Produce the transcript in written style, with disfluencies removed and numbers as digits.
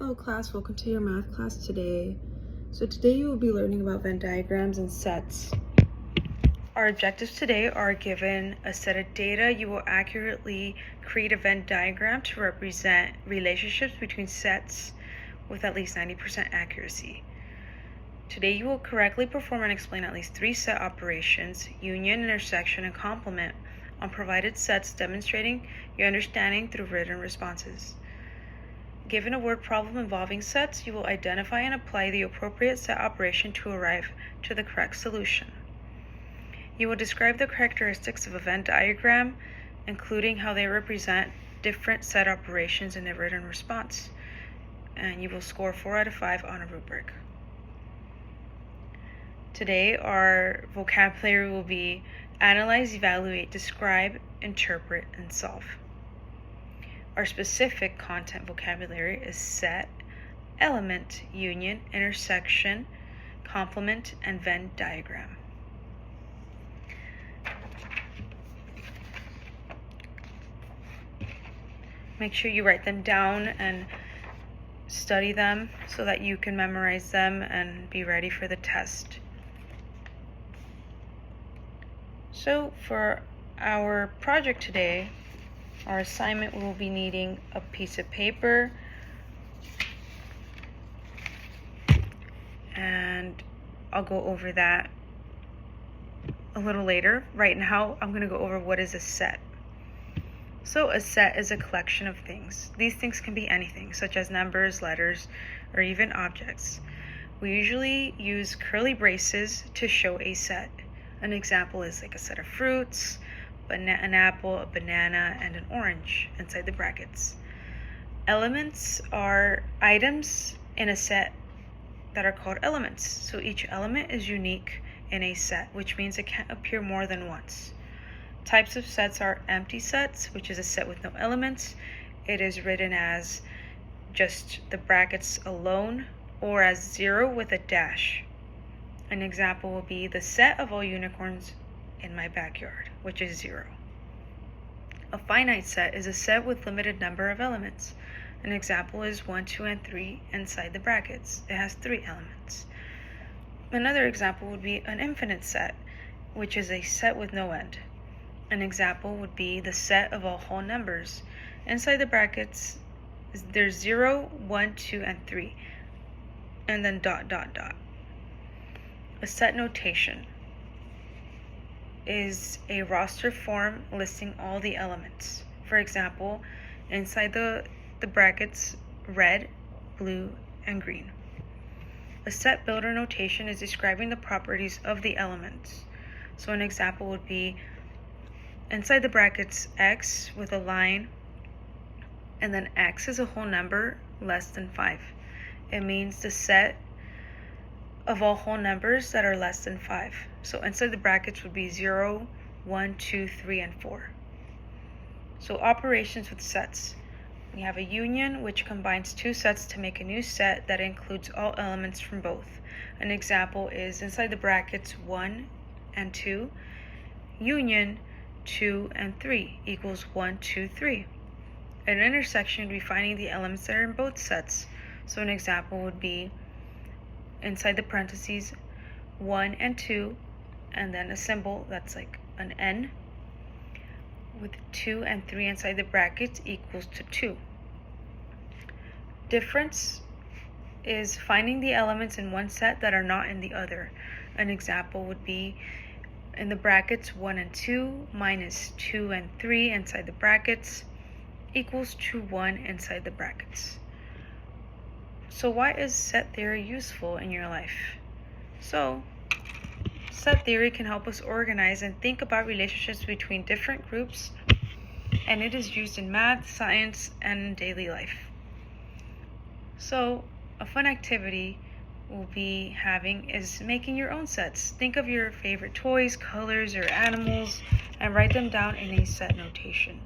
Hello class, welcome to your math class today. So today you will be learning about Venn diagrams and sets. Our objectives today are given a set of data. You will accurately create a Venn diagram to represent relationships between sets with at least 90% accuracy. Today you will correctly perform and explain at least 3 set operations, union, intersection, and complement on provided sets, demonstrating your understanding through written responses. Given a word problem involving sets, you will identify and apply the appropriate set operation to arrive to the correct solution. You will describe the characteristics of a Venn diagram, including how they represent different set operations in a written response, and you will score 4 out of 5 on a rubric. Today, our vocabulary will be analyze, evaluate, describe, interpret, and solve. Our specific content vocabulary is set, element, union, intersection, complement, and Venn diagram. Make sure you write them down and study them so that you can memorize them and be ready for the test. So for our project today, our assignment, we will be needing a piece of paper and I'll go over that a little later. Right now, I'm going to go over what is a set. So a set is a collection of things. These things can be anything, such as numbers, letters, or even objects. We usually use curly braces to show a set. An example is like a set of fruits, an apple, a banana, and an orange inside the brackets. Elements are items in a set that are called elements. So each element is unique in a set, which means it can't appear more than once. Types of sets are empty sets, which is a set with no elements. It is written as just the brackets alone, or as 0 with a dash. An example will be the set of all unicorns in my backyard, which is 0. A finite set is a set with limited number of elements. An example is 1, 2, and 3 inside the brackets. It has 3 elements. Another example would be an infinite set, which is a set with no end. An example would be the set of all whole numbers. Inside the brackets, there's 0, 1, 2, and 3, and then ... A set notation is a roster form listing all the elements. For example, inside the brackets, red, blue, and green. A set builder notation is describing the properties of the elements. So an example would be inside the brackets x with a line, and then x is a whole number less than 5. It means the set of all whole numbers that are less than 5. So inside the brackets would be 0, 1, 2, 3, and 4. So operations with sets. We have a union, which combines 2 sets to make a new set that includes all elements from both. An example is inside the brackets 1 and 2, union 2 and 3 equals 1, 2, 3. An intersection would be finding the elements that are in both sets. So an example would be inside the parentheses 1 and 2, and then a symbol that's like an N with 2 and 3 inside the brackets equals to 2. Difference is finding the elements in one set that are not in the other. An example would be in the brackets 1 and 2 minus 2 and 3 inside the brackets equals to 1 inside the brackets. So why is set theory useful in your life? So set theory can help us organize and think about relationships between different groups, and it is used in math, science, and in daily life. So a fun activity we'll be having is making your own sets. Think of your favorite toys, colors, or animals, and write them down in a set notation.